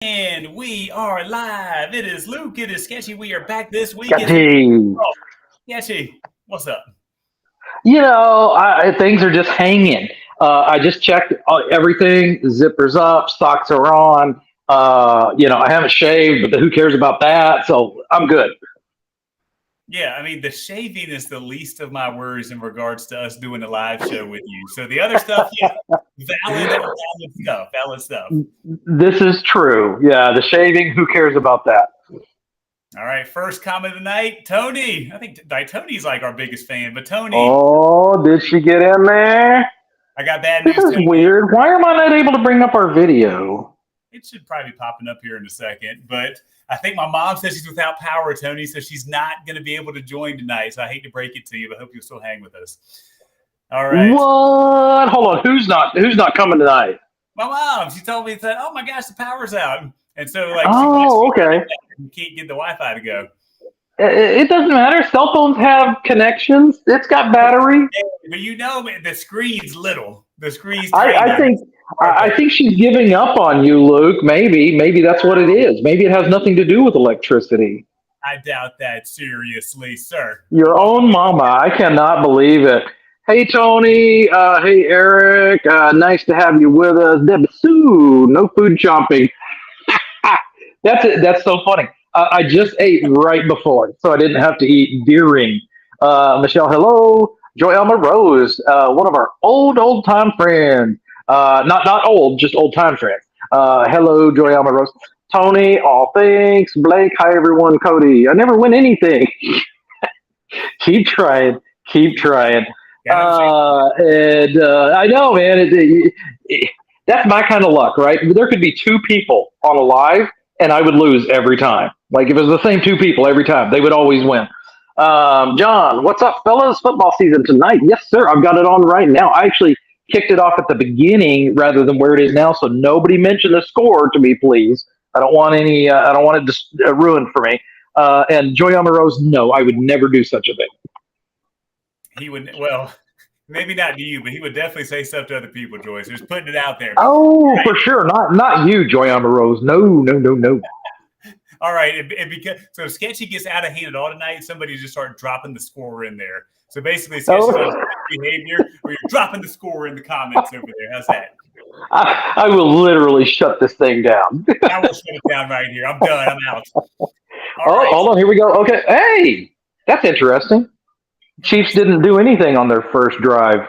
And we are live. It is Luke. It is Sketchy. We are back this week. Sketchy. Sketchy, what's up? Things are just hanging. I just checked everything. Zippers up, socks are on. I haven't shaved, but who cares about that? So I'm good. Yeah, I mean, the shaving is the least of my worries in regards to us doing a live show with you. So the other stuff, yeah, valid stuff. This is true. Yeah, the shaving, who cares about that? All right, first comment of the night, Tony. I think Tony's like our biggest fan, but Tony. Oh, did she get in there? I got bad news. This is Tony. weird. Why am I not able to bring up our video? It should probably be popping up here in a second, but I think my mom says she's without power, Tony, so she's not going to be able to join tonight. So I hate to break it to you, but I hope you'll still hang with us. All right. What? Hold on. Who's not coming tonight? My mom. She told me that. Oh my gosh, the power's out, and so okay. You can't get the Wi-Fi to go. It doesn't matter. Cell phones have connections. It's got battery. But the screen's little. The screen's tiny. I think she's giving up on you, Luke. Maybe that's what it is. Maybe it has nothing to do with electricity. I doubt that seriously, sir. Your own mama. I cannot believe it. Hey, Tony. Hey, Eric. Nice to have you with us. Deb Sue. No food chomping. That's it. That's so funny. I just ate right before, so I didn't have to eat during. Michelle, hello. Joy Elmer Rose, one of our old time friends. Not old, just old time friends. Hello, Joy Elmer Rose. Tony, all thanks. Blake, hi everyone. Cody, I never win anything. Keep trying. I know, man. That's my kind of luck, right? There could be two people on a live, and I would lose every time. Like if it was the same two people every time, they would always win. John, what's up, fellas? Football season tonight. Yes, sir. I've got it on right now. I actually kicked it off at the beginning rather than where it is now, so nobody mention the score to me, please. I don't want it ruined for me. And Joy Rose, no, I would never do such a thing. He would, well, maybe not to you, but he would definitely say stuff to other people, Joyce. Just putting it out there. Oh, right. For sure. Not you, Joy Rose. No. All right, so if Sketchy gets out of hand at all tonight, somebody just start dropping the score in there. So basically, Sketchy's behavior, or you're dropping the score in the comments over there. How's that? I will literally shut this thing down. I will shut it down right here. I'm done. I'm out. Right. Hold on. Here we go. Okay. Hey, that's interesting. Chiefs didn't do anything on their first drive.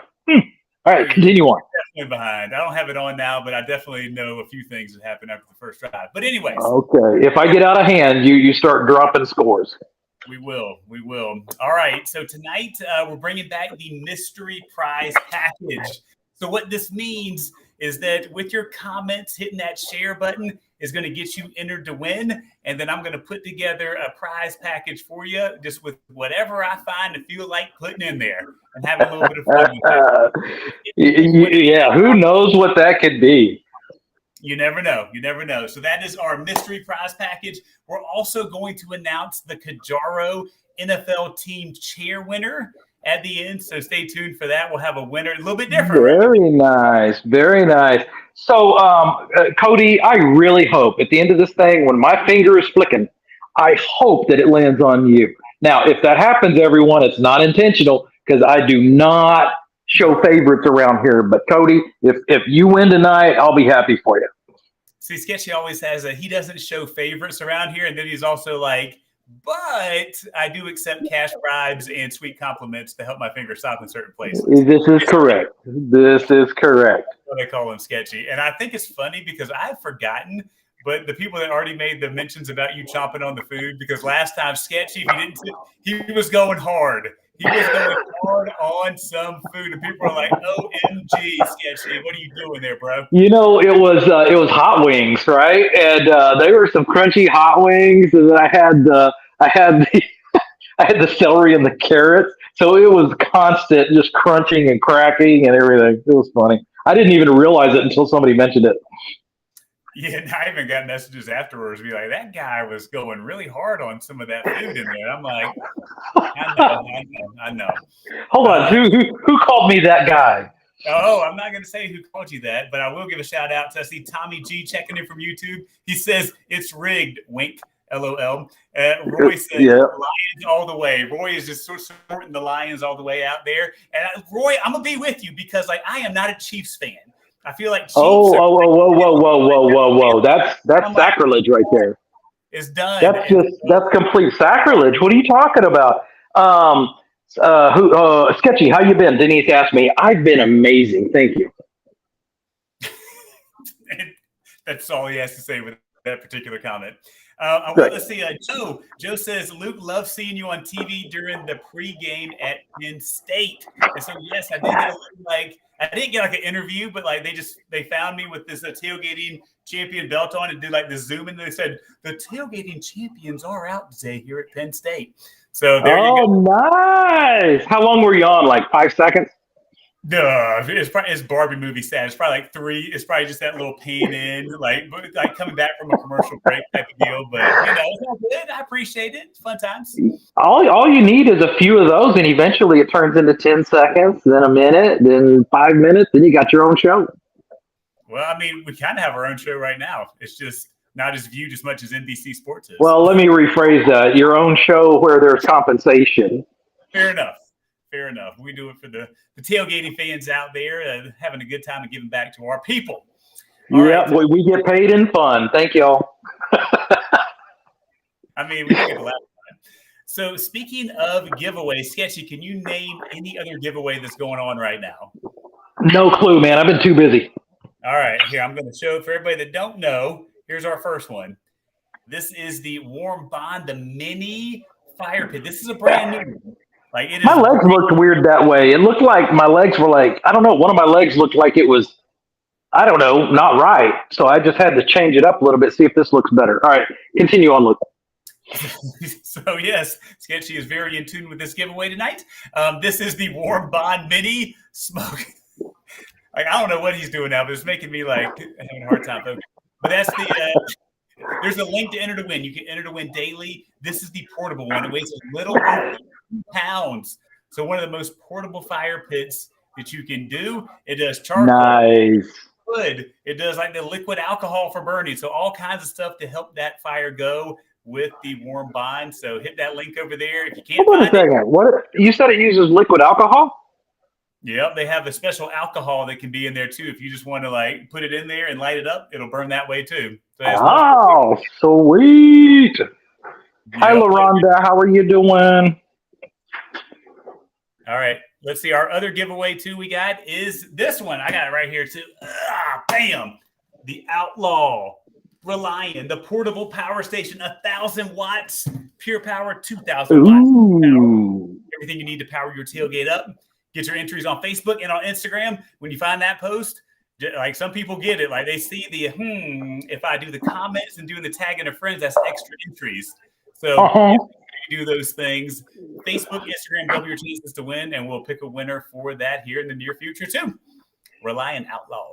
All right, continue on. Definitely behind. I don't have it on now, but I definitely know a few things that happened after the first drive. But anyways. Okay. If I get out of hand, you start dropping scores. We will. All right. So tonight we're bringing back the mystery prize package. So what this means is that with your comments, hitting that share button is going to get you entered to win. And then I'm going to put together a prize package for you just with whatever I find to feel like putting in there and having a little bit of fun with it. Yeah, who knows what that could be? You never know. So that is our mystery prize package. We're also going to announce the Kajaro NFL team chair winner at the end. So stay tuned for that. We'll have a winner, a little bit different. Very nice. So, Cody, I really hope at the end of this thing, when my finger is flicking, I hope that it lands on you. Now, if that happens, everyone, it's not intentional because I do not show favorites around here. But Cody, if you win tonight, I'll be happy for you. See, Sketchy always has he doesn't show favorites around here. And then he's also like, but I do accept cash bribes and sweet compliments to help my finger stop in certain places. This is correct. That's what I call him, Sketchy. And I think it's funny because I've forgotten, but the people that already made the mentions about you chomping on the food, because last time Sketchy, he was going hard. He was going hard on some food, and people were like, "OMG, Sketchy, what are you doing there, bro?" You know, it was hot wings, right? And they were some crunchy hot wings, and then I had the celery and the carrots, so it was constant, just crunching and cracking and everything. It was funny. I didn't even realize it until somebody mentioned it. Yeah, and I even got messages afterwards be like, that guy was going really hard on some of that food in there. I'm like, I know. Hold on, who called me that guy? Oh, I'm not going to say who called you that, but I will give a shout out to, I see Tommy G checking in from YouTube. He says, it's rigged, wink, LOL. Roy said, Yeah. Lions all the way. Roy is just sort of supporting the Lions all the way out there. And Roy, I'm going to be with you because like I am not a Chiefs fan. I feel like Chiefs Whoa. That's sacrilege right there. It's done. That's complete sacrilege. What are you talking about? Sketchy, how you been? Denise asked me. I've been amazing. Thank you. That's all he has to say with that particular comment. Let's see. Joe says, Luke loves seeing you on TV during the pregame at Penn State. And so, yes, I did get I didn't get like an interview, but like they found me with this tailgating champion belt on and did like the Zoom, and they said the tailgating champions are out today here at Penn State. So there you go. Nice. How long were you on? Like 5 seconds? No, it's Barbie movie sad. It's probably like 3. It's probably just that little pain in, like coming back from a commercial break type of deal. But it's all good. I appreciate it. It's fun times. All you need is a few of those, and eventually it turns into 10 seconds, then a minute, then 5 minutes, then you got your own show. Well, I mean, we kind of have our own show right now. It's just not as viewed as much as NBC Sports is. Well, let me rephrase that. Your own show where there's compensation. Fair enough. We do it for the tailgating fans out there, having a good time and giving back to our people. Yep, right. We get paid in fun. Thank y'all. I mean, we get a lot of fun. So speaking of giveaways, Sketchy, can you name any other giveaway that's going on right now? No clue, man. I've been too busy. All right, here, I'm going to show for everybody that don't know. Here's our first one. This is the Warm Bond, the mini fire pit. This is a brand new one. Like my legs looked weird that way. It looked like my legs were like, I don't know, one of my legs looked like it was, I don't know, not right. So I just had to change it up a little bit, see if this looks better. All right, continue on, Luke. So yes, Sketchy is very in tune with this giveaway tonight. This is the Warm Bond Mini Smoke. Like, I don't know what he's doing now, but it's making me like having a hard time focusing. But that's the there's a link to enter to win. You can enter to win daily. This is the portable one. It weighs a little over 2 pounds. So one of the most portable fire pits that you can do. It does charcoal. Nice. Wood. It does like the liquid alcohol for burning. So all kinds of stuff to help that fire go with the Warm Bond. So hit that link over there. If you can't Hold on a second. What you said it uses liquid alcohol? Yep, they have a special alcohol that can be in there too. If you just want to like put it in there and light it up, it'll burn that way too. So sweet. Yep. Hi, LaRonda. How are you doing? All right. Let's see. Our other giveaway too we got is this one. I got it right here too. Bam. The Outlaw Reliant, the portable power station, 1,000 watts, pure power, 2,000 watts. Everything you need to power your tailgate up. Get your entries on Facebook and on Instagram. When you find that post, like some people get it, like they see the, if I do the comments and doing the tagging of friends, that's extra entries. So you do those things. Facebook, Instagram, double your chances to win, and we'll pick a winner for that here in the near future too. Reliant Outlaw.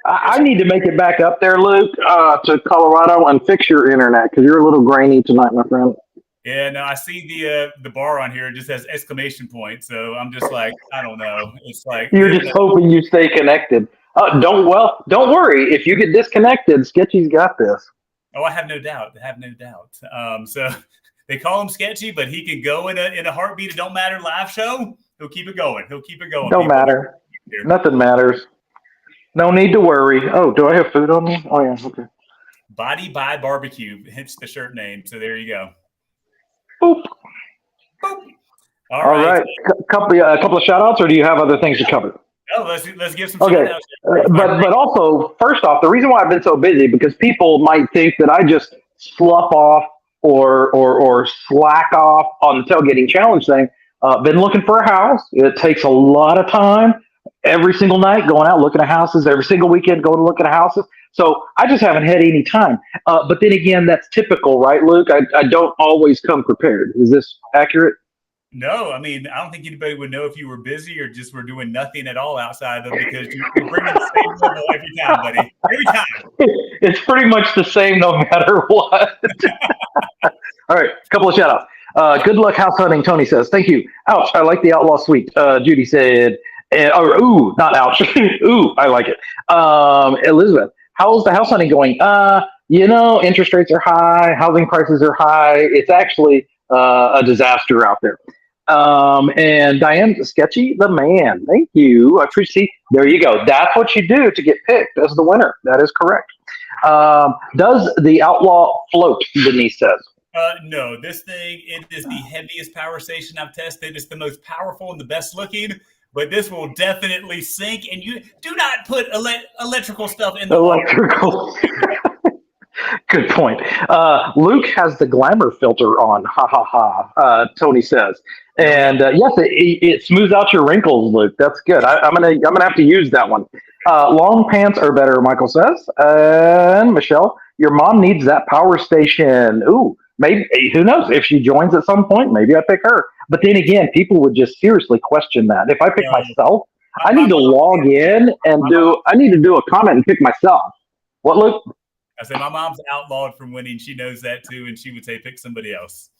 I need to make it back up there, Luke, to Colorado and fix your internet because you're a little grainy tonight, my friend. Yeah, no, I see the bar on here. It just has exclamation point. So I'm just like, I don't know. It's like you're just hoping you stay connected. Don't worry. If you get disconnected, Sketchy's got this. Oh, I have no doubt. So they call him Sketchy, but he can go in a heartbeat. It don't matter. Live show, he'll keep it going. Don't matter. Nothing matters. No need to worry. Oh, do I have food on me? Oh yeah, okay. Body by Barbecue. Hence the shirt name. So there you go. Boop. Boop. All right. A couple of shout outs, or do you have other things to cover? Oh, let's give some shout outs. But also, first off, the reason why I've been so busy because people might think that I just slough off or slack off on the tailgating challenge thing. Been looking for a house. It takes a lot of time. Every single night going out looking at houses. Every single weekend going to look at houses. So I just haven't had any time. But then again, that's typical, right, Luke? I don't always come prepared. Is this accurate? No, I mean, I don't think anybody would know if you were busy or just were doing nothing at all outside of because you're bringing the same level every time, buddy. Every time. It's pretty much the same no matter what. All right, a couple of shout outs. Good luck house hunting, Tony says. Thank you. Ouch, I like the Outlaw Suite. Judy said, Or ooh, not ouch. Ooh, I like it. Elizabeth, how's the house hunting going? Interest rates are high, housing prices are high. It's actually a disaster out there. And Diane, Sketchy the man. Thank you. I appreciate. There you go. That's what you do to get picked as the winner. That is correct. Does the outlaw float? Denise says. No, this thing, it is the heaviest power station I've tested. It's the most powerful and the best looking, but this will definitely sink. And you do not put electrical stuff in the electrical. Good point. Luke has the glamour filter on. Ha ha ha. Tony says, and yes, it smooths out your wrinkles, Luke. That's good. I'm gonna have to use that one. Long pants are better, Michael says. And Michelle, your mom needs that power station. Ooh, maybe who knows if she joins at some point? Maybe I pick her. But then again, people would just seriously question that. If I pick myself, I need to log in and I need to do a comment and pick myself. What, Luke? I say my mom's outlawed from winning. She knows that too, and she would say pick somebody else.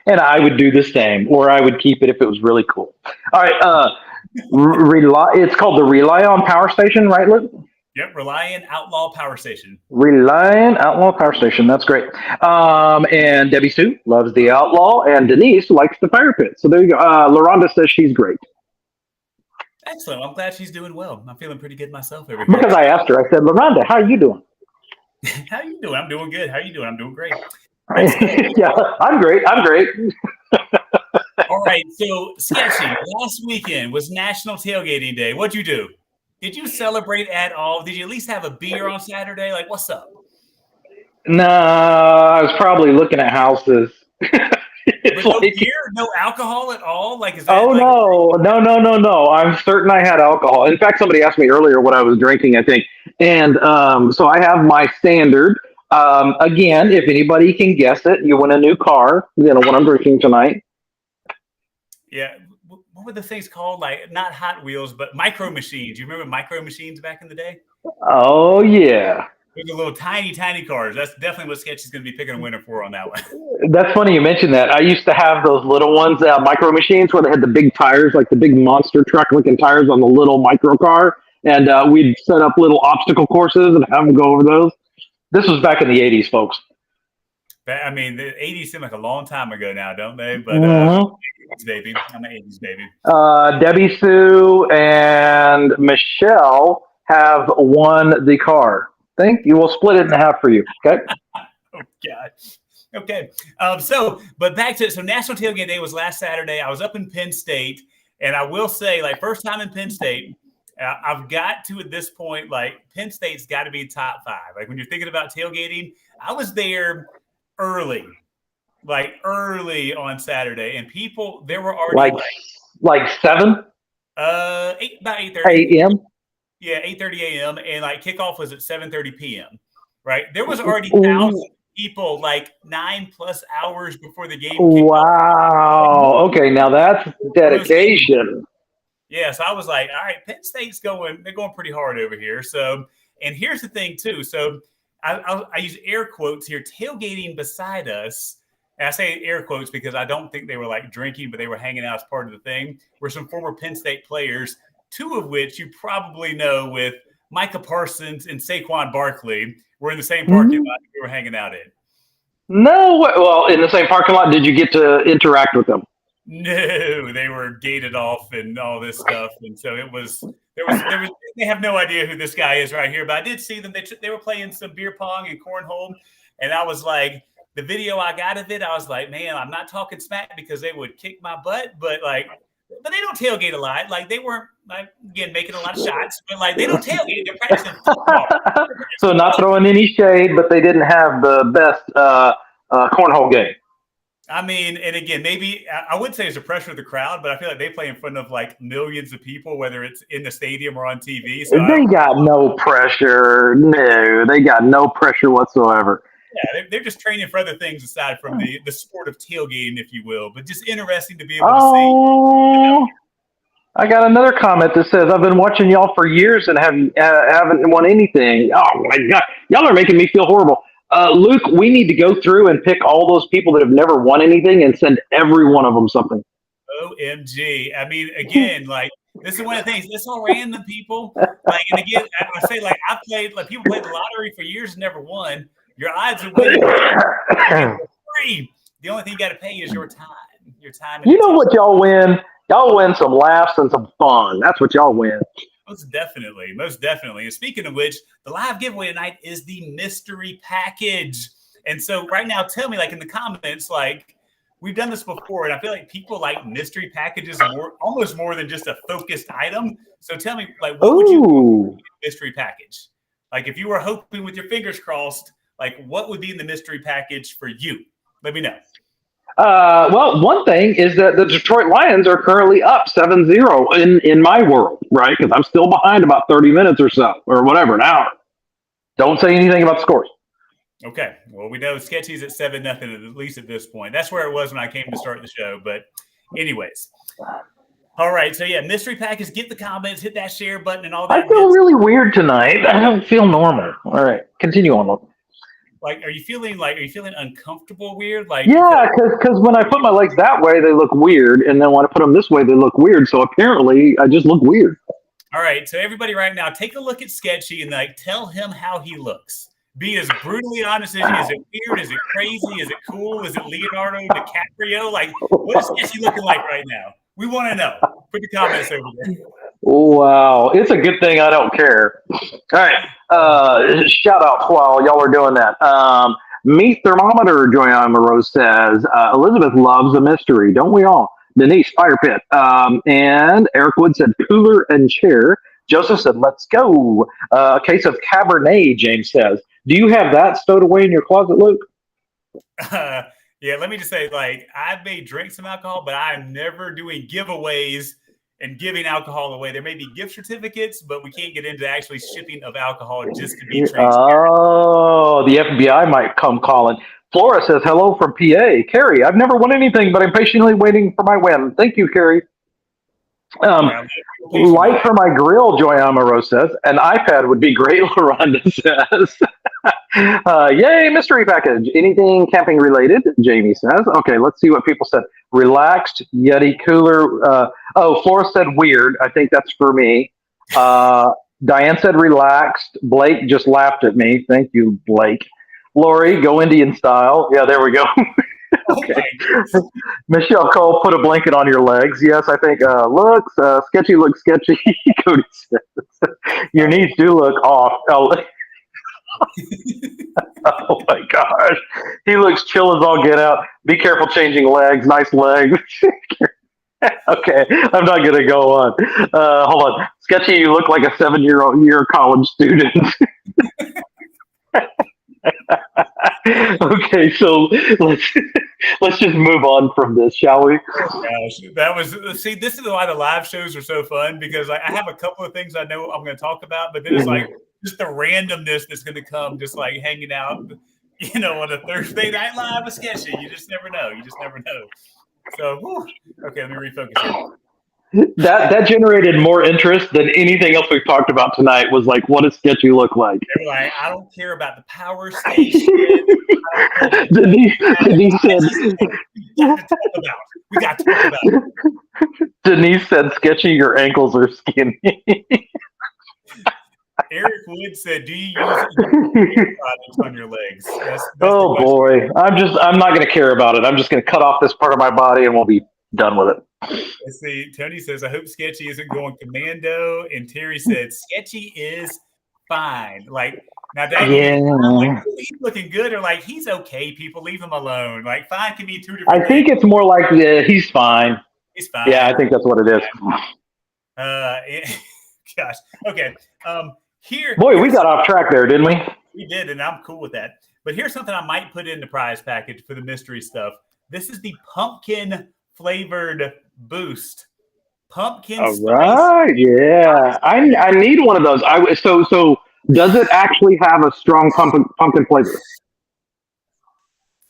And I would do the same, or I would keep it if it was really cool. All right, it's called the Rely on Power Station, right, Luke? Yep, Reliant Outlaw Power Station. Reliant Outlaw Power Station. That's great. And Debbie Sue loves the Outlaw, and Denise likes the Fire Pit. So there you go. LaRonda says she's great. Excellent. I'm glad she's doing well. I'm feeling pretty good myself over here. Because I asked her, I said, LaRonda, how are you doing? How are you doing? I'm doing good. How are you doing? I'm doing great. Yeah, I'm great. All right. So, Sketchy, last weekend was National Tailgating Day. What'd you do? Did you celebrate at all? Did you at least have a beer on Saturday? Like, what's up? No, I was probably looking at houses. No beer, no alcohol at all. Like, is that? No. I'm certain I had alcohol. In fact, somebody asked me earlier what I was drinking, I think, and so I have my standard. Again, if anybody can guess it, you win a new car. What I'm drinking tonight. Yeah. What were the things called? Like, not Hot Wheels, but Micro Machines. You remember Micro Machines back in the day? Oh yeah. Those are little tiny cars. That's definitely what Sketchy's going to be picking a winner for on that one. That's funny you mentioned that. I used to have those little ones, Micro Machines, where they had the big tires, like the big monster truck looking tires on the little micro car. And we'd set up little obstacle courses and have them go over those. This was back in the 80s, folks. I mean, the 80s seem like a long time ago now, don't they? But 80s baby. I'm an 80s baby. Debbie Sue and Michelle have won the car. Thank you. We'll split it in half for you. Okay. Oh, God. Okay. But back to it. So National Tailgate Day was last Saturday. I was up in Penn State. And I will say, like, first time in Penn State, I've got to, at this point, like, Penn State's got to be top 5. Like, when you're thinking about tailgating, I was there early on Saturday. And people, there were already like 7? About 8:30 a.m. Yeah, 8:30 a.m. and like kickoff was at 7:30 p.m. Right? There was already thousands of people like 9+ hours before the game. Wow. Okay, now that's dedication. Yeah, so I was like, all right, Penn State's they're going pretty hard over here. So, and here's the thing too. So I use air quotes here, tailgating beside us. And I say air quotes because I don't think they were like drinking, but they were hanging out as part of the thing. Were some former Penn State players, 2 of which you probably know, with Micah Parsons and Saquon Barkley, were in the same parking lot we were hanging out in. No, well, in the same parking lot, did you get to interact with them? No, they were gated off and all this stuff, and so it was. They have no idea who this guy is right here, but I did see them. They were playing some beer pong and cornhole, and I was like, the video I got of it, I was like, man, I'm not talking smack because they would kick my butt, but they don't tailgate a lot. Like, they weren't, like, again, making a lot of shots, but like, they don't tailgate. They're practicing football. So not throwing any shade, but they didn't have the best cornhole game. I mean, and again, maybe I wouldn't say it's a pressure of the crowd, but I feel like they play in front of like millions of people, whether it's in the stadium or on TV. So they got no pressure. No, they got no pressure whatsoever. Yeah, they're just training for other things aside from the sport of tailgating, if you will. But just interesting to be able to see. I got another comment that says, I've been watching y'all for years and haven't won anything. Oh, my God. Y'all are making me feel horrible. Luke, we need to go through and pick all those people that have never won anything and send every one of them something. OMG. I mean, again, like, this is one of the things. It's all random, people. Like, and again, I say, like, I played, like, people played the lottery for years and never won. Your odds of winning for free. The only thing you got to pay is your time. Your time. And You know attention. what y'all win? Y'all win some laughs and some fun. That's what y'all win. Most definitely. Most definitely. And speaking of which, the live giveaway tonight is the mystery package. And so right now, tell me, like, in the comments, like, we've done this before, and I feel like people like mystery packages almost more than just a focused item. So tell me, like, what would you do in a mystery package? Like, if you were hoping with your fingers crossed, like, what would be in the mystery package for you? Let me know. Well, one thing is that the Detroit Lions are currently up 7-0 in my world, right? Because I'm still behind about 30 minutes or so, or whatever, an hour. Don't say anything about the scores. Okay. Well, we know Sketchy's at 7-0, at least at this point. That's where it was when I came to start the show. But anyways. All right. So, yeah, mystery package, get the comments, hit that share button and all that. I feel really weird tonight. I don't feel normal. All right. Continue on. Like, are you feeling uncomfortable weird? Like, yeah, because when I put my legs that way, they look weird. And then when I put them this way, they look weird. So apparently I just look weird. All right. So everybody right now, take a look at Sketchy and, like, tell him how he looks. Be as brutally honest as you. Is it weird? Is it crazy? Is it cool? Is it Leonardo DiCaprio? Like, what is Sketchy looking like right now? We want to know. Put the comments over there. Wow. It's a good thing I don't care. All right. Shout out while y'all are doing that. Meat Thermometer, Joyanna Rose says, Elizabeth loves a mystery. Don't we all? Denise, Fire Pit. And Eric Wood said, cooler and chair. Joseph said, let's go. A case of Cabernet, James says. Do you have that stowed away in your closet, Luke? Yeah, let me just say, like, I may drink some alcohol, but I'm never doing giveaways and giving alcohol away. There may be gift certificates, but we can't get into actually shipping of alcohol just to be transparent. Oh, the FBI might come calling. Flora says, hello from PA. Carrie, I've never won anything, but I'm patiently waiting for my win. Thank you, Carrie. Light for my grill, Joy Amaro says. An iPad would be great, LaRonda says. Yay, mystery package. Anything camping related, Jamie says. Okay, let's see what people said. Relaxed, Yeti cooler. Flora said weird. I think that's for me. Diane said relaxed. Blake just laughed at me. Thank you, Blake. Lori, go Indian style. Yeah, there we go. Okay. Michelle Cole, put a blanket on your legs. Yes, I think sketchy looks sketchy. Cody says your knees do look off. Oh my gosh. He looks chill as all get out. Be careful changing legs. Nice legs. Okay, I'm not gonna go on. Hold on. Sketchy, you look like a 7-year college student. Okay, so let's just move on from this, shall we? Gosh, this is why the live shows are so fun, because I have a couple of things I know I'm going to talk about, but then it's like just the randomness that's going to come, just like hanging out, on a Thursday Night Live with Sketchy. You just never know. So, okay, let me refocus here. That generated more interest than anything else we've talked about tonight. Was like, what does Sketchy look like? They're like, I don't care about the power station. Denise said, we got to talk about it. Denise said, Sketchy, your ankles are skinny. Eric Wood said, do you use products on your legs? That's oh boy, I'm not going to care about it. I'm just going to cut off this part of my body and we'll be done with it. Let's see. Tony says, I hope Sketchy isn't going commando. And Terry said, Sketchy is fine. Like, now that like, he's looking good, or like he's okay. People leave him alone. Like, fine can be two different I think things. it's more like he's fine. He's fine. Yeah, I think that's what it is. Gosh. Okay. Boy, we got off track there, didn't we? We did, and I'm cool with that. But here's something I might put in the prize package for the mystery stuff. This is the pumpkin flavored boost. Pumpkin All spice. right, yeah. I need one of those. So does it actually have a strong pumpkin flavor?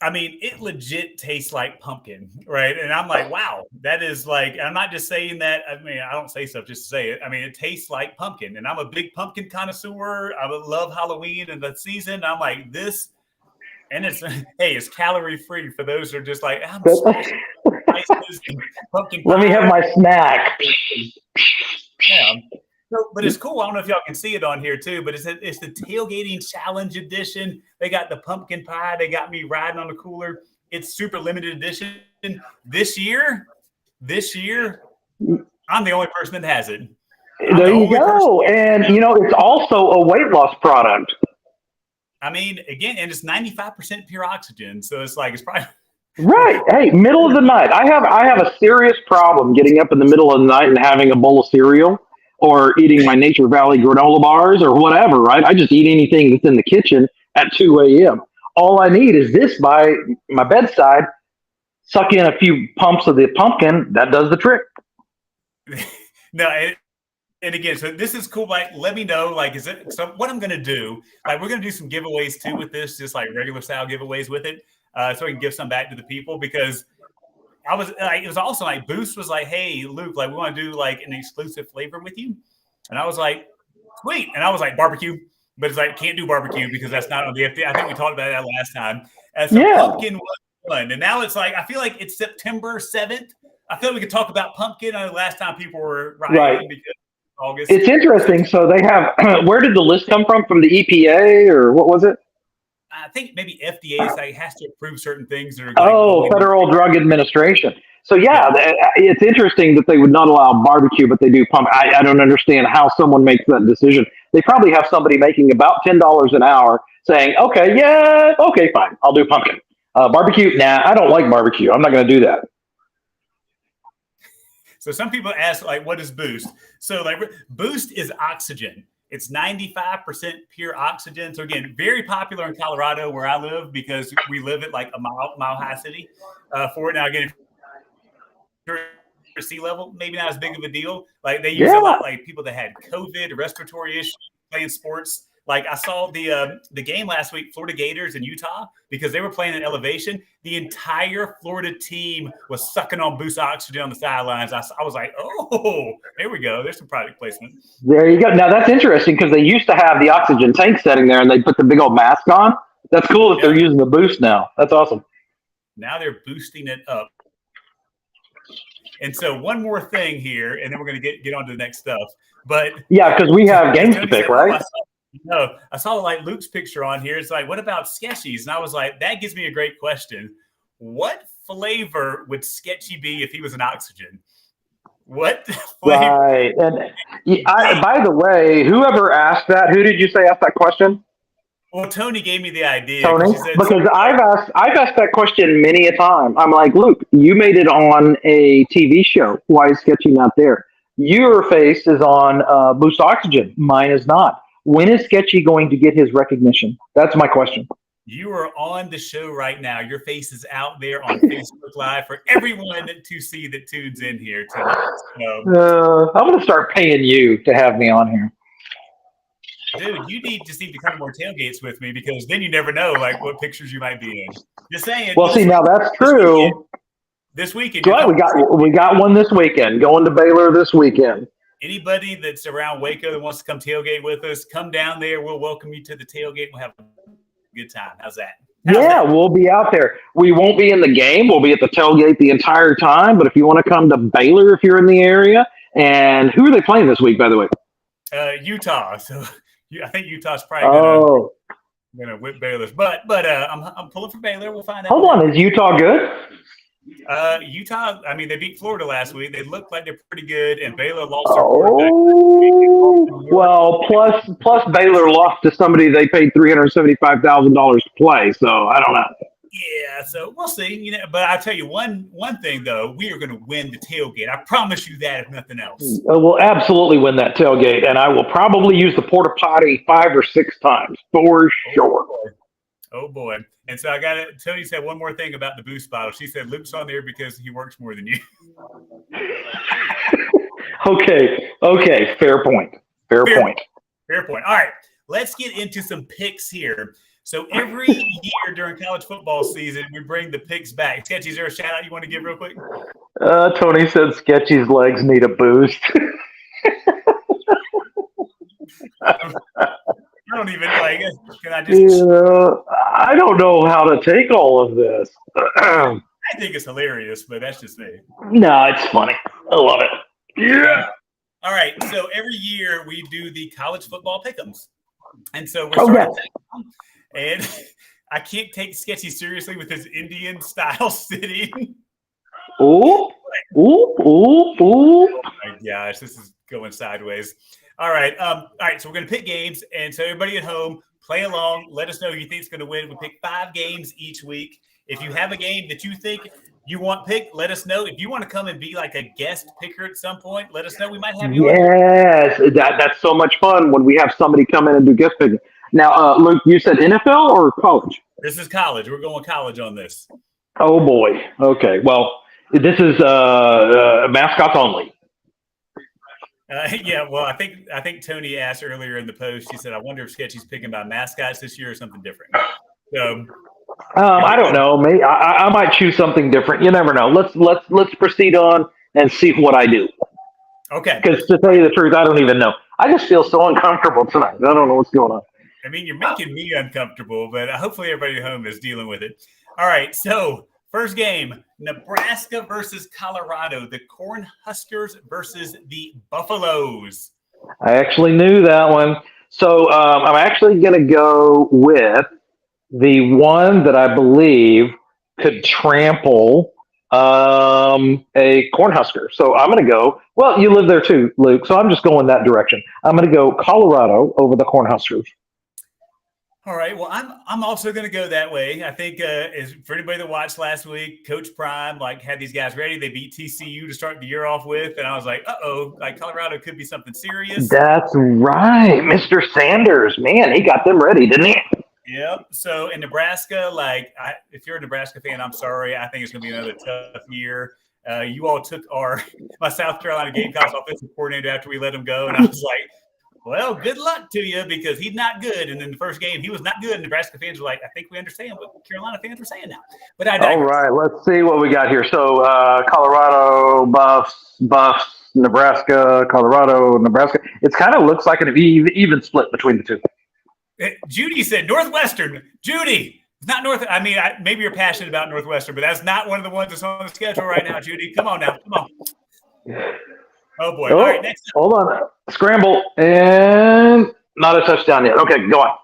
I mean, it legit tastes like pumpkin, right? And I'm like, wow, that is like, I'm not just saying that. I mean, I don't say stuff just to say it. I mean, it tastes like pumpkin. And I'm a big pumpkin connoisseur. I love Halloween and the season. I'm like, this, and it's, hey, it's calorie free for those who are just like, I'm spices and pumpkin Let me pie. have my snack. Yeah. So, but it's cool. I don't know if y'all can see it on here too, but it's the tailgating challenge edition. They got the pumpkin pie. They got me riding on the cooler. It's super limited edition. This year, I'm the only person that has it. I'm There the you only person. go. And, it's also a weight loss product. I mean, again, and it's 95% pure oxygen. So it's like, it's probably. Right. Hey, middle of the night. I have a serious problem getting up in the middle of the night and having a bowl of cereal or eating my Nature Valley granola bars or whatever, right? I just eat anything that's in the kitchen at 2 a.m. All I need is this by my bedside, suck in a few pumps of the pumpkin. That does the trick. No, and again, so this is cool. Like, let me know, like, is it so what I'm gonna do? Like, we're gonna do some giveaways too with this, just like regular style giveaways with it. So we can give some back to the people because I was like, it was also like Boost was like, hey, Luke, like, we want to do like an exclusive flavor with you. And I was like, sweet. And I was like, barbecue, but it's like, can't do barbecue because that's not on the FDA. I think we talked about that last time. And so Yeah. pumpkin was fun. And now it's like, I feel like it's September 7th. I feel like we could talk about pumpkin. I know last time people were rioting Right. because August. It's interesting. So they have, where did the list come from? From the EPA or what was it? I think maybe FDA is like, has to approve certain things that are like Oh, Federal Drug Administration. So yeah, it's interesting that they would not allow barbecue, but they do pump. I don't understand how someone makes that decision. They probably have somebody making about $10 an hour saying, okay, yeah, okay, fine, I'll do pumpkin. Barbecue, nah, I don't like barbecue. I'm not going to do that. So some people ask, like, what is Boost? So like Boost is oxygen. It's 95% pure oxygen. So again, very popular in Colorado where I live because we live at like a mile high city for it. Now again, if sea level, maybe not as big of a deal. Like they use a lot like people that had COVID, respiratory issues, playing sports. Like I saw the game last week, Florida Gators in Utah, because they were playing in elevation. The entire Florida team was sucking on Boost oxygen on the sidelines. I was like, oh, there we go. There's some product placement. There you go. Now that's interesting because they used to have the oxygen tank sitting there and they put the big old mask on. That's cool that they're using the Boost now. That's awesome. Now they're boosting it up. And so one more thing here, and then we're going to get on to the next stuff. But yeah, because we have games to pick, right? I saw like Luke's picture on here. It's like, what about Sketchies? And I was like, that gives me a great question. What flavor would Sketchy be if he was an oxygen? What flavor? Right. And by the way, whoever asked that, who did you say asked that question? Well, Tony gave me the idea. Tony, said, because I've asked that question many a time. I'm like, Luke, you made it on a TV show. Why is Sketchy not there? Your face is on Boost Oxygen. Mine is not. When is Sketchy going to get his recognition? That's my question. You are on the show right now. Your face is out there on Facebook Live for everyone to see that tunes in here tonight. So, I'm going to start paying you to have me on here. Dude, you need to come to more tailgates with me because then you never know like what pictures you might be in. Just saying. Well, see, now that's true. This weekend, right, we got one this weekend. Going to Baylor this weekend. Anybody that's around Waco that wants to come tailgate with us, come down there. We'll welcome you to the tailgate. We'll have a good time. How's that? We'll be out there. We won't be in the game. We'll be at the tailgate the entire time. But if you want to come to Baylor, if you're in the area, and who are they playing this week, by the way? Utah. So I think Utah's probably gonna whip Baylor. But I'm pulling for Baylor. We'll find out. Hold on, is Utah good? Utah, I mean, they beat Florida last week. They look like they're pretty good, and Baylor lost their quarterback. Well, plus Baylor lost to somebody they paid $375,000 to play. So I don't know. Yeah, so we'll see. But I'll tell you one thing though, we are going to win the tailgate. I promise you that, if nothing else. We'll absolutely win that tailgate, and I will probably use the porta potty 5 or 6 times for sure. Oh boy. And so I got to Tony said one more thing about the Boost bottle. She said Luke's on there because he works more than you. Okay. Fair point. Fair point. All right. Let's get into some picks here. So every year during college football season, we bring the picks back. Sketchy, is there a shout out you want to give real quick? Tony said Sketchy's legs need a boost. I don't even like it. Can I just? I don't know how to take all of this. I think it's hilarious, but that's just me. No, it's funny. I love it. Yeah. All right. So every year we do the college football pick'ems. And so we're Oh, starting yes. and I can't take Sketchy seriously with his Indian style sitting. Ooh, ooh, ooh, ooh. Oh my gosh, this is going sideways. All right. So we're gonna pick games, and so everybody at home, play along. Let us know who you think is gonna win. We pick 5 games each week. If you have a game that you think you want picked, let us know. If you want to come and be like a guest picker at some point, let us know. We might have you on here. Yes, that's so much fun when we have somebody come in and do guest picking. Now, Luke, you said NFL or college? This is college. We're going college on this. Oh boy. Okay. Well, this is mascots only. Yeah, well, I think Tony asked earlier in the post. She said, "I wonder if Sketchy's picking by mascots this year or something different." So I don't know. Maybe I might choose something different. You never know. Let's proceed on and see what I do. Okay. Because to tell you the truth, I don't even know. I just feel so uncomfortable tonight. I don't know what's going on. I mean, you're making me uncomfortable, but hopefully everybody at home is dealing with it. All right, so first game, Nebraska versus Colorado, the Cornhuskers versus the Buffaloes. I actually knew that one. So I'm actually going to go with the one that I believe could trample a Cornhusker. So I'm going to go. Well, you live there too, Luke. So I'm just going that direction. I'm going to go Colorado over the Cornhuskers. All right. Well, I'm also going to go that way. I think for anybody that watched last week, Coach Prime had these guys ready. They beat TCU to start the year off with, and I was like, Colorado could be something serious. That's right, Mr. Sanders. Man, he got them ready, didn't he? Yep. So in Nebraska, if you're a Nebraska fan, I'm sorry. I think it's going to be another tough year. You all took my South Carolina Gamecocks offensive coordinator after we let him go, and I was like, well, good luck to you because he's not good. And in the first game, he was not good. Nebraska fans were like, I think we understand what Carolina fans are saying now. But I digress. All right, let's see what we got here. So Colorado, Buffs, Nebraska, Colorado, Nebraska. It kind of looks like an even split between the two. Judy said Northwestern. Judy, it's not North. I mean, maybe you're passionate about Northwestern, but that's not one of the ones that's on the schedule right now, Judy. Come on now. Come on. Oh, boy. All right, next up. Hold on. Scramble. And not a touchdown yet. Okay, go on. All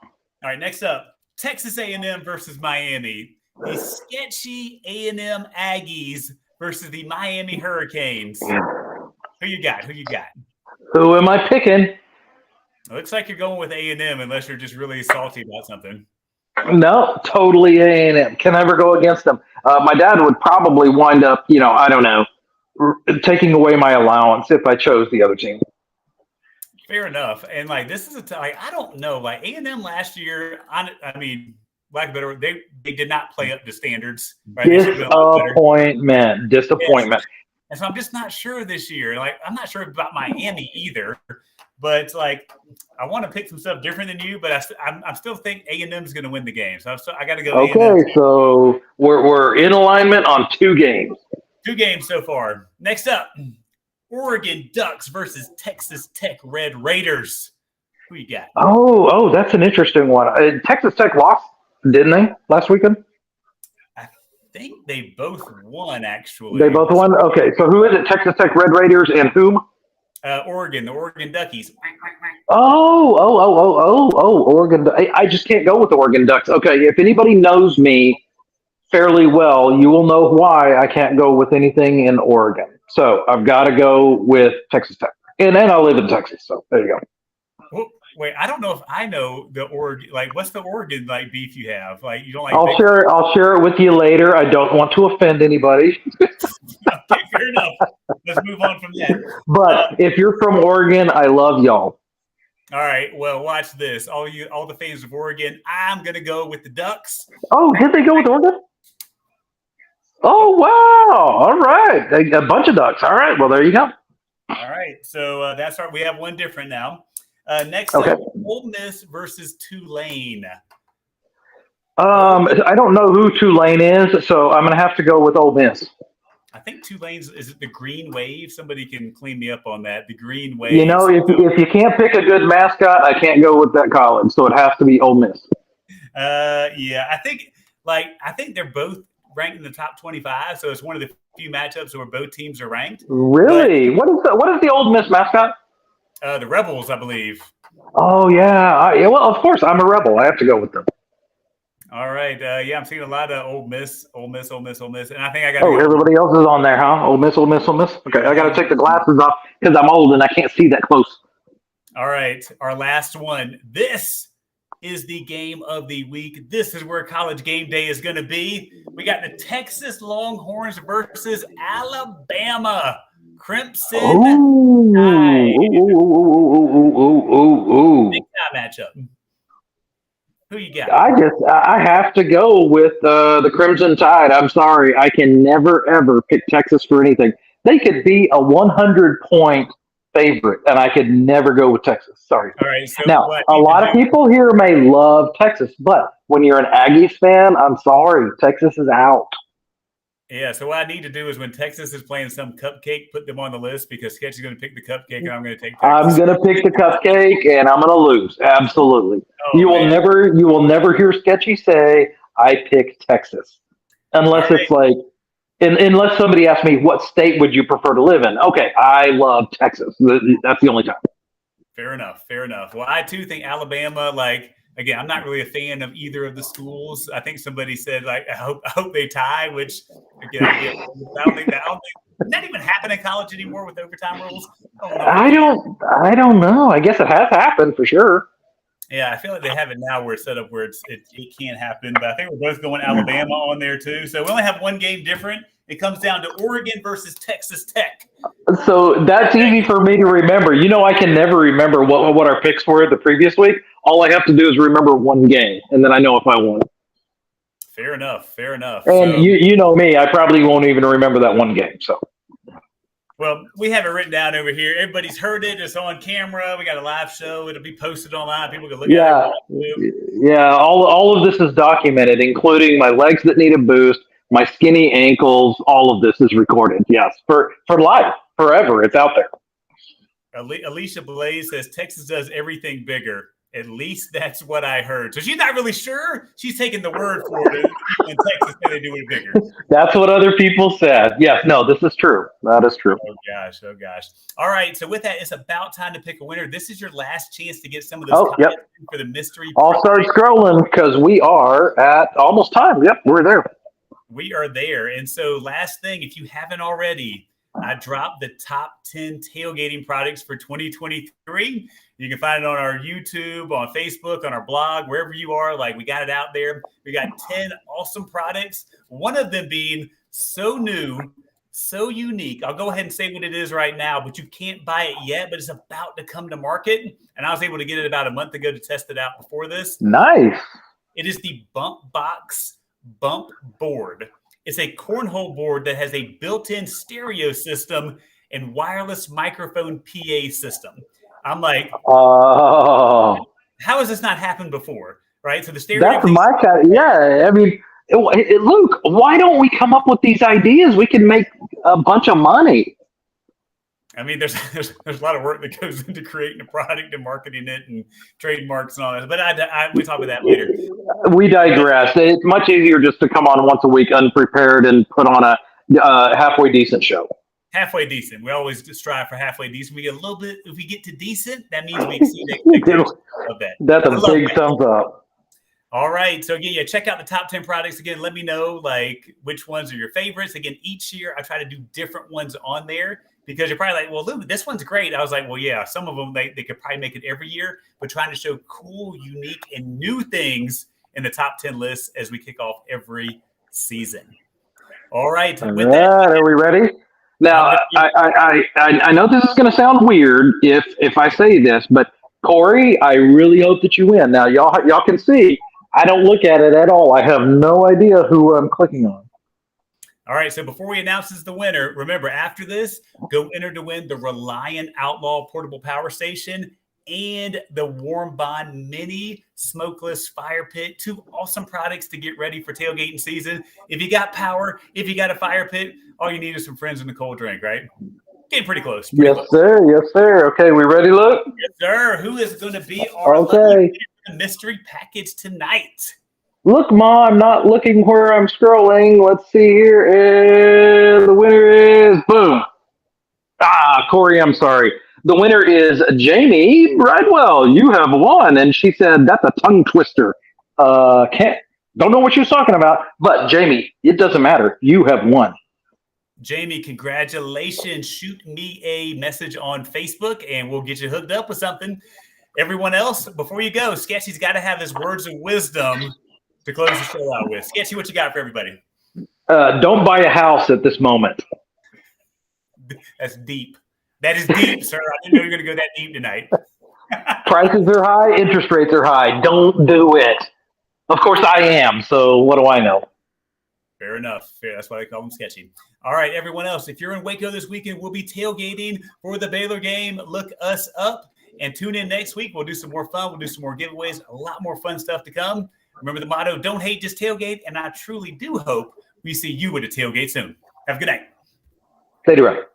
right, next up. Texas A&M versus Miami. The sketchy A&M Aggies versus the Miami Hurricanes. Who you got? Who am I picking? It looks like you're going with A&M unless you're just really salty about something. No, totally A&M. Can never go against them. My dad would probably wind up, I don't know, taking away my allowance if I chose the other team. Fair enough. And this is I don't know. A&M last year, I mean, lack of better word, they did not play up to standards. Right? Disappointment. And so I'm just not sure this year. I'm not sure about Miami either. But I want to pick some stuff different than you. But I still think A&M is going to win the game. So I got to go. Okay, A&M. So we're in alignment on 2 games. 2 games so far. Next up, Oregon Ducks versus Texas Tech Red Raiders. Who you got? Oh, that's an interesting one. Texas Tech lost, didn't they, last weekend? I think they both won, actually. They both won? Okay, so who is it? Texas Tech Red Raiders and whom? Oregon, the Oregon Duckies. Oregon. I just can't go with the Oregon Ducks. Okay, if anybody knows me fairly well, you will know why I can't go with anything in Oregon. So I've got to go with Texas Tech. And then I live in Texas, so there you go. Well, wait, I don't know if I know the Oregon. What's the Oregon beef you have? You don't like? I'll share it with you later. I don't want to offend anybody. Okay, fair enough. Let's move on from that. But if you're from Oregon, I love y'all. All right. Well, watch this. All the fans of Oregon. I'm gonna go with the Ducks. Oh, did they go with Oregon? Oh wow! All right, a bunch of Ducks. All right. Well, there you go. All right. So that's our. We have one different now. Next okay. Up, Ole Miss versus Tulane. I don't know who Tulane is, so I'm going to have to go with Ole Miss. I think Tulane's, is it the Green Wave? Somebody can clean me up on that. The Green Wave. If you can't pick a good mascot, I can't go with that college, so it has to be Ole Miss. Yeah, I think they're both ranked in the top 25, so it's one of the few matchups where both teams are ranked. Really? What is the Old Miss mascot? The Rebels, I believe. Oh yeah. Yeah. Well, of course, I'm a rebel. I have to go with them. All right. Yeah, I'm seeing a lot of Ole Miss, Ole Miss, Ole Miss, Ole Miss, and I think I got to Oh, go. everybody else is on there, huh? Old Miss, Old Miss, Old Miss. Okay, I got to take the glasses off because I'm old and I can't see that close. All right, our last one. This is the game of the week. This is where college game day is going to be. We got the Texas Longhorns versus Alabama Crimson. Big time matchup. Who you got? I have to go with the Crimson Tide. I'm sorry, I can never ever pick Texas for anything. They could be a 100-point favorite, and I could never go with Texas. Sorry. All right. So now, a lot of people here may love Texas, but when you're an Aggies fan, I'm sorry, Texas is out. Yeah, so what I need to do is when Texas is playing some cupcake, put them on the list because Sketchy's going to pick the cupcake and I'm going to take Texas. I'm going to pick the cupcake and I'm going to lose. Absolutely. Oh, you will never hear Sketchy say I pick Texas. Unless it's like unless somebody asks me what state would you prefer to live in. Okay, I love Texas. That's the only time. Fair enough. Well, I too think Alabama, again, I'm not really a fan of either of the schools. I think somebody said, I hope they tie, which, again, I don't think does that even happen in college anymore with overtime rules? I don't know. I guess it has happened for sure. Yeah, I feel like they have it now where it's set up where it can't happen. But I think we're both going Alabama on there too. So we only have one game different. It comes down to Oregon versus Texas Tech. So that's easy for me to remember. I can never remember what our picks were the previous week. All I have to do is remember one game, and then I know if I won. Fair enough. And so, you know me, I probably won't even remember that one game. So. Well, we have it written down over here. Everybody's heard it. It's on camera. We got a live show. It'll be posted online. People can look at it. Yeah, all of this is documented, including my legs that need a boost, my skinny ankles. All of this is recorded. Yes, for life, forever. It's out there. Alicia Blaze says Texas does everything bigger. At least that's what I heard. So she's not really sure. She's taking the word for it. In Texas, they do it bigger. That's what other people said. Yes, no, this is true. That is true. Oh gosh. All right. So with that, it's about time to pick a winner. This is your last chance to get some of those comments for the mystery. I'll start scrolling because we are at almost time. Yep, we're there. We are there. And so last thing, if you haven't already, I dropped the top 10 tailgating products for 2023. You can find it on our YouTube, on Facebook, on our blog, wherever you are. We got it out there. We got 10 awesome products. One of them being so new, so unique. I'll go ahead and say what it is right now, but you can't buy it yet, but it's about to come to market. And I was able to get it about a month ago to test it out before this. Nice. It is the Bump Box Bump Board. It's a cornhole board that has a built-in stereo system and wireless microphone PA system. I'm like, how has this not happened before? Right? So the stereo. That's my cat. Yeah. I mean, Luke, why don't we come up with these ideas? We can make a bunch of money. I mean, there's a lot of work that goes into creating a product and marketing it and trademarks and all that. But we talk about that later. We digress. It's much easier just to come on once a week unprepared and put on a halfway decent show. Halfway decent. We always strive for halfway decent. We get a little bit. If we get to decent, that means we exceed expectations of that. That's a big thumbs up. All right. So again, check out the top 10 products. Again, let me know which ones are your favorites. Again, each year I try to do different ones on there. Because you're probably like, well, Luke, this one's great. I was like, well, yeah, some of them, they could probably make it every year, but trying to show cool, unique, and new things in the top 10 lists as we kick off every season. All right. Are we ready? Now, I know this is going to sound weird if I say this, but Corey, I really hope that you win. Now, y'all can see, I don't look at it at all. I have no idea who I'm clicking on. All right, so before we announce the winner, remember, after this, go enter to win the Reliant Outlaw Portable Power Station and the Warm Bond Mini Smokeless Fire Pit. 2 awesome products to get ready for tailgating season. If you got power, if you got a fire pit, all you need is some friends and a cold drink, right? Getting pretty close. Yes, sir. Okay, we ready, Luke? Yes, sir. Who is going to be our mystery package tonight? Look, Ma, I'm not looking where I'm scrolling. Let's see here. And the winner is boom. Corey, I'm sorry. The winner is Jamie Bridewell. You have won. And she said, that's a tongue twister. Can't, don't know what she was talking about. But Jamie, it doesn't matter. You have won. Jamie, congratulations. Shoot me a message on Facebook and we'll get you hooked up with something. Everyone else, before you go, Sketchy's got to have his words of wisdom to close the show out with. Sketchy, what you got for everybody? Don't buy a house at this moment. That's deep. That is deep, sir. I didn't know you were going to go that deep tonight. Prices are high, interest rates are high. Don't do it. Of course I am, so what do I know? Fair enough. Fair. That's why I call him Sketchy. All right, everyone else, if you're in Waco this weekend, we'll be tailgating for the Baylor game. Look us up and tune in next week. We'll do some more fun. We'll do some more giveaways, a lot more fun stuff to come. Remember the motto, don't hate, just tailgate. And I truly do hope we see you at a tailgate soon. Have a good night. Stay direct.